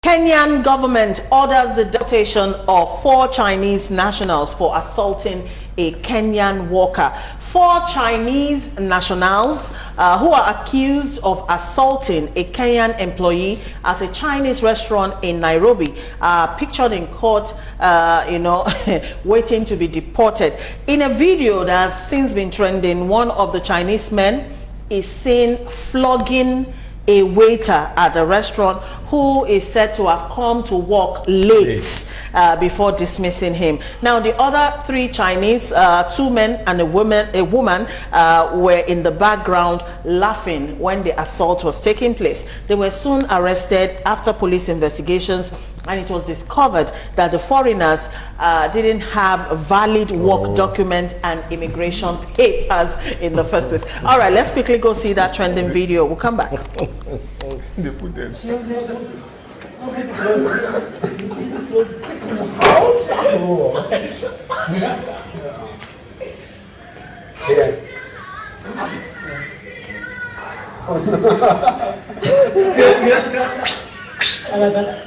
Kenyan government orders the deportation of 4 Chinese nationals for assaulting a Kenyan worker. 4 Chinese nationals who are accused of assaulting a Kenyan employee at a Chinese restaurant in Nairobi are pictured in court, waiting to be deported. In a video that has since been trending, one of the Chinese men is seen flogging a waiter at the restaurant who is said to have come to work late before dismissing him. Now, the other 3 Chinese, 2 men and a woman, were in the background laughing when the assault was taking place. They were soon arrested after police investigations, and it was discovered that the foreigners didn't have a valid work document and immigration papers in the first place. All right, let's quickly go see that trending video. We'll come back. They put them.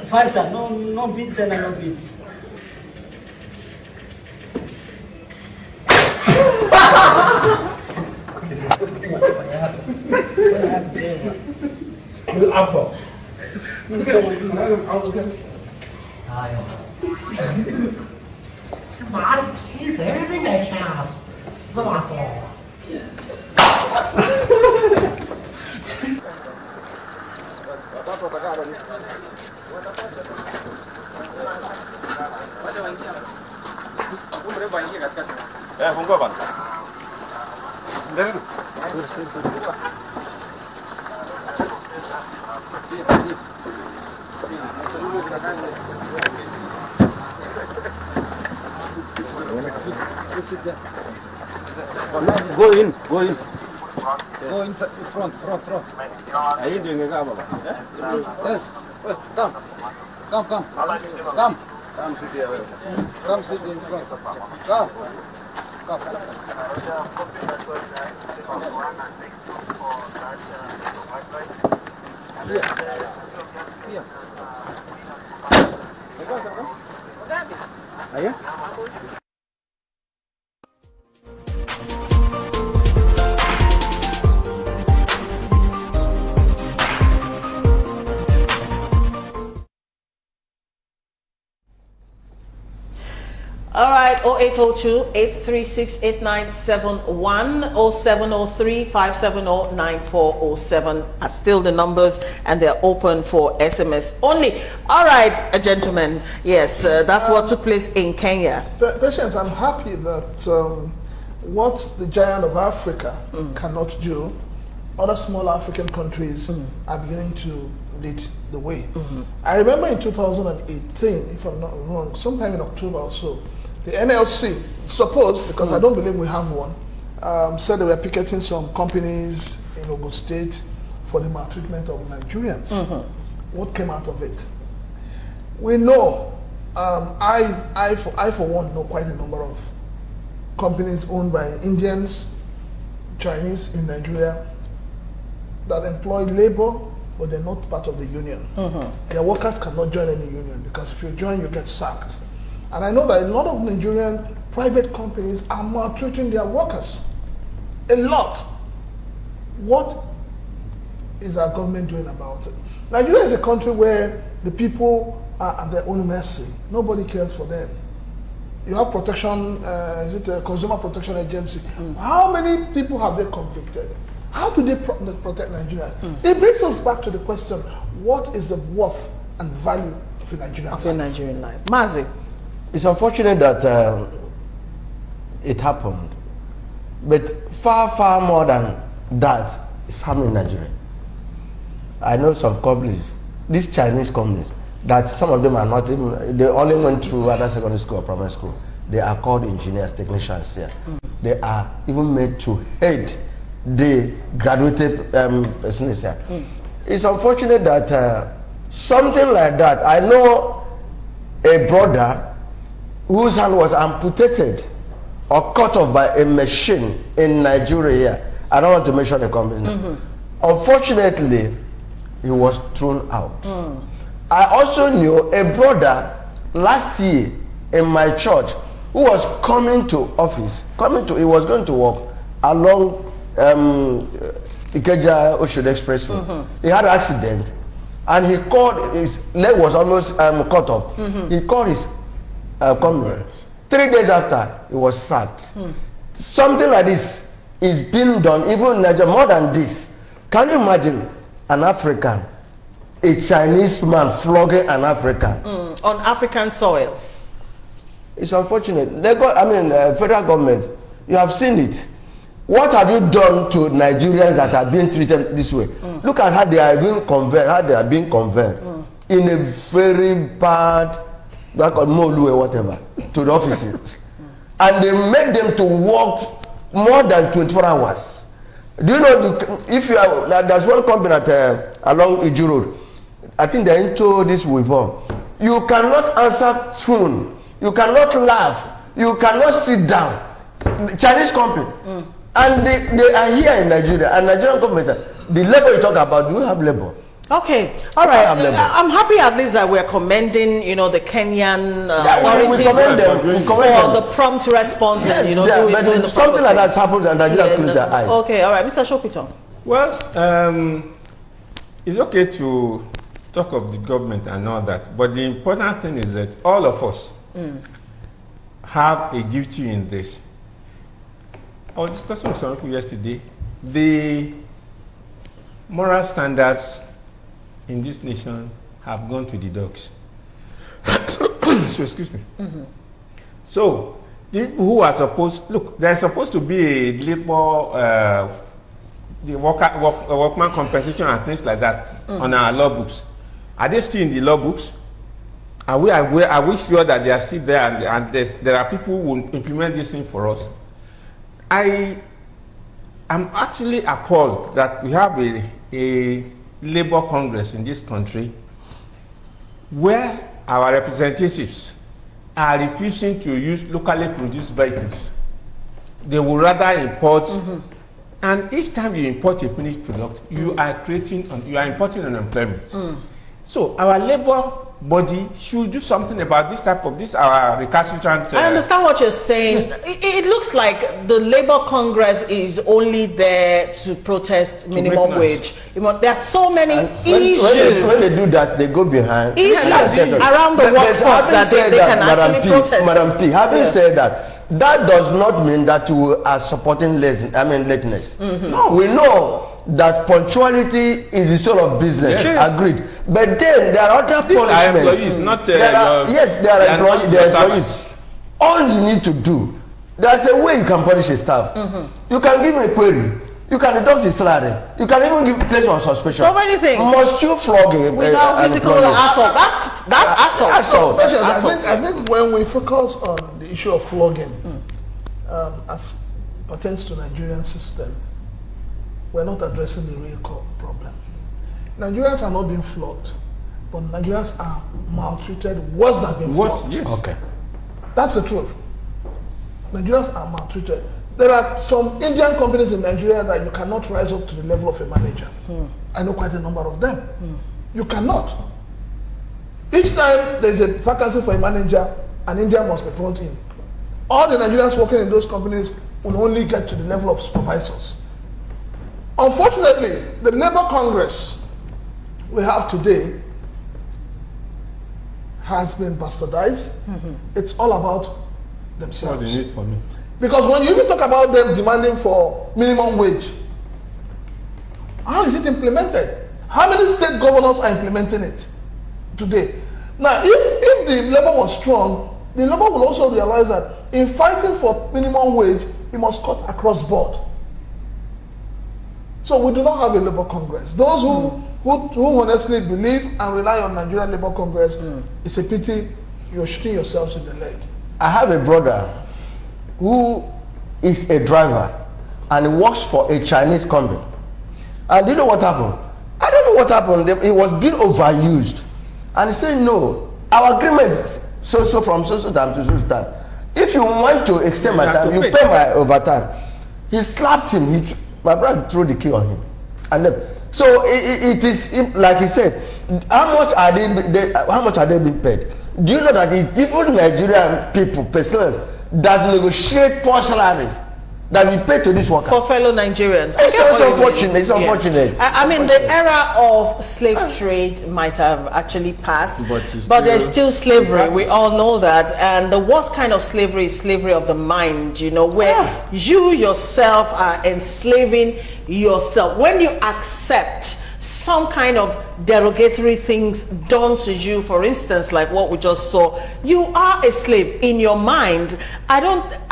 Faster, no beat, then I no beat. Look up for. Má přijde, neměj čas. Svato. Fungua, Pan. Go in. Go inside, front. Are you doing a job? Test. Come. Come sit here. Come sit in front. Come. Here. Are you? All right, 0802-836-8971, 0703-570-9407 are still the numbers, and they're open for SMS only. All right, gentlemen, yes, that's what took place in Kenya. Patience, I'm happy that what the giant of Africa cannot do, other small African countries are beginning to lead the way. I remember in 2018, if I'm not wrong, sometime in October or so, the NLC, suppose, because I don't believe we have one, said they were picketing some companies in Ogun State for the maltreatment of Nigerians. What came out of it? We know, I for one know quite a number of companies owned by Indians, Chinese in Nigeria that employ labor, but they're not part of the union. Their workers cannot join any union, because if you join, you get sacked. And I know that a lot of Nigerian private companies are maltreating their workers. A lot. What is our government doing about it? Nigeria is a country where the people are at their own mercy. Nobody cares for them. You have protection, is it a consumer protection agency? How many people have they convicted? How do they protect Nigerians? It brings us back to the question, what is the worth and value of a Nigerian life? Mazi. It's unfortunate that it happened, but far more than that is happening in Nigeria. I know some companies, these Chinese companies, that some of them are not even, they only went through either secondary school or primary school. They are called engineers, technicians here. They are even made to head the graduated persons here. It's unfortunate that something like that, I know a brother whose hand was amputated or cut off by a machine in Nigeria. I don't want to mention the company. Unfortunately, he was thrown out. I also knew a brother last year in my church who was coming to office, he was going to walk along Ikeja Oshodi Expressway. He had an accident and he called, his leg was almost cut off. He called his company. 3 days after, he was sacked. Something like this is being done even in Nigeria, more than this. Can you imagine an African, a Chinese man flogging an African on African soil? It's unfortunate. They got, federal government, you have seen it. What have you done to Nigerians that are being treated this way? Look at how they are being conveyed, in a very bad, like Molu or whatever, to the offices. And they make them to work more than 24 hours. Do you know, if you are, there's one company at, along Iju Road, I think they're into this reform. You cannot answer phone, you cannot laugh, you cannot sit down. Chinese company. And they are here in Nigeria, and Nigerian government, the labor you talk about, do you have labor? Okay, all right. I'm happy at least that we're commending, the Kenyan we commend them. for the prompt response. Yes, and, but something like that happened and Nigeria closed their eyes. Okay, all right, Mr. Shopito. Well, it's okay to talk of the government and all that, but the important thing is that all of us have a duty in this. I was discussing with some people yesterday. The moral standards in this nation have gone to the dogs. So, excuse me. So, the people who are supposed, look, there's supposed to be a labor, the workman compensation and things like that on our law books. Are they still in the law books? Are we sure that they are still there and there are people who will implement this thing for us? I am actually appalled that we have a labor congress in this country where our representatives are refusing to use locally produced vehicles. They would rather import, and each time you import a finished product, you are importing unemployment. So our labor body should do something about this type of our recalcitrant. I understand what you're saying. Yes. It looks like the Labour Congress is only there to protest minimum wage. There are so many issues. When they do that, they go behind issues around the workforce that they can actually protest. Madam P, having said that, that does not mean that we are supporting lateness. No. We know that punctuality is the soul of business. Yes. Agreed. But then there are other punishments. There are employees. All you need to do, there's a way you can punish a staff. You can give him a query. You can deduct his salary. You can even give place on suspicion. So many things. Must you flog him without physical assault? That's assault. I think when we focus on the issue of flogging, as pertains to Nigerian system, we're not addressing the real core problem. Nigerians are not being flogged, but Nigerians are maltreated worse than being flogged. Yes. Okay. That's the truth. Nigerians are maltreated. There are some Indian companies in Nigeria that you cannot rise up to the level of a manager. I know quite a number of them. You cannot. Each time there's a vacancy for a manager, an Indian must be brought in. All the Nigerians working in those companies will only get to the level of supervisors. Unfortunately, the Labour Congress we have today has been bastardized. It's all about themselves. What do you need for me? Because when you even talk about them demanding for minimum wage, how is it implemented? How many state governors are implementing it today? Now, if the Labour was strong, the Labour will also realize that in fighting for minimum wage, it must cut across board. So we do not have a Labour Congress. Those who honestly believe and rely on Nigerian Labour Congress, it's a pity you're shooting yourselves in the leg. I have a brother who is a driver and he works for a Chinese company. And do you know what happened? I don't know what happened. It was being overused. And he said, no, our agreement is so from so time to so time. If you want to extend my time, you pay my overtime. He slapped him. My brother threw the key on him. And then, so it is, like he said, how much are how much are they being paid? Do you know that it's even Nigerian people, personnel, that negotiate poor salaries that we pay to this worker? For fellow Nigerians. It's also unfortunate. It's unfortunate. I mean, the era of slave trade might have actually passed, but there's still slavery. We all know that. And the worst kind of slavery is slavery of the mind, you know, where you yourself are enslaving yourself. When you accept some kind of derogatory things done to you, for instance, like what we just saw, you are a slave in your mind. I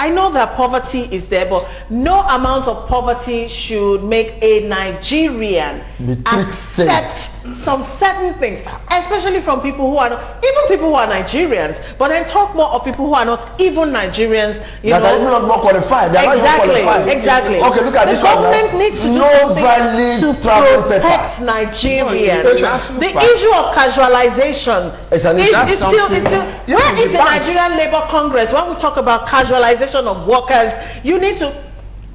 know that poverty is there, but no amount of poverty should make a Nigerian accept some certain things, especially from people who are not, even people who are Nigerians, but then talk more of people who are not even Nigerians, you know. That are not more qualified. They are Exactly, not qualified. exactly. Okay, look at the this one. The government needs to do something to protect Nigerians. The issue of casualization is still where is the Nigerian Labour Congress? When we talk about casualization of workers, you need to.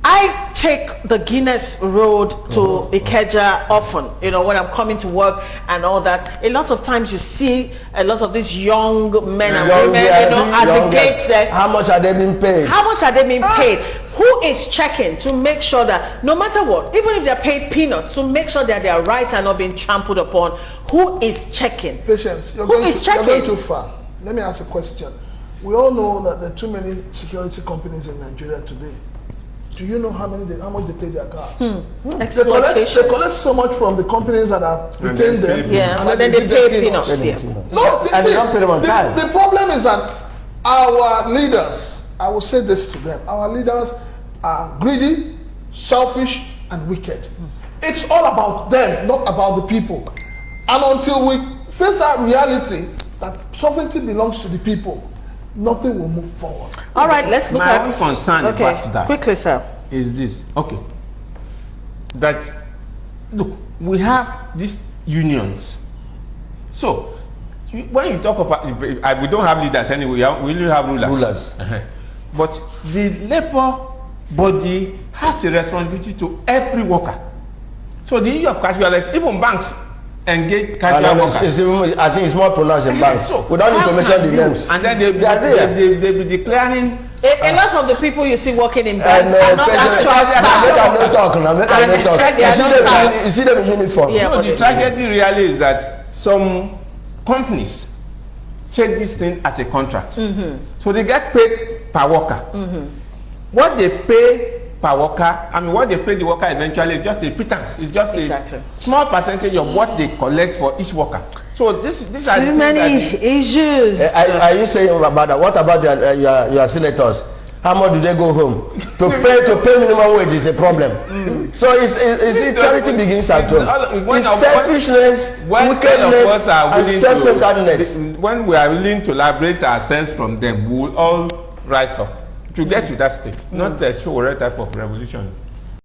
I take the Guinness Road to Ikeja often, you know, when I'm coming to work and all that. A lot of times you see a lot of these young men and women, you know, at the gates there. How much are they being paid? How much are they being paid? Who is checking to make sure that no matter what, even if they're paid peanuts, to make sure that their rights are not being trampled upon? Who is checking? Patience. You're going too far. Let me ask a question. We all know that there are too many security companies in Nigeria today. Do you know how much they pay their guards? Exploitation. They collect so much from the companies that have retained them. Yeah, and then they pay peanuts. No, and they don't pay them on time. The problem is that our leaders, I will say this to them, our leaders are greedy, selfish, and wicked. It's all about them, not about the people. And until we face that reality that sovereignty belongs to the people, nothing will move forward. All right, let's look at my own concern about that. Quickly, sir. Is this that look, we have these unions. So when you talk about, we don't have leaders anyway, we only have rulers. But the labor body has a responsibility to every worker. So the issue of casualization, even banks engage casual workers. I think it's more pronounced in banks. So we don't need to mention the names. And then they be declaring. A lot of the people you see working in banks are not actual staff. You see them in uniform. Yeah, no, the tragedy really is that some companies take this thing as a contract. So they get paid per worker. What they pay per worker, I mean what they pay the worker eventually is just a pittance. It's just a small percentage of what they collect for each worker. So this are too many issues. Are you saying about that? What about your senators? How much do they go home? To pay minimum wage is a problem. So charity begins at home. It's selfishness, wickedness, and self-centeredness. When we are willing to liberate ourselves from them, we will all rise up to get to that state. Not a show type of revolution.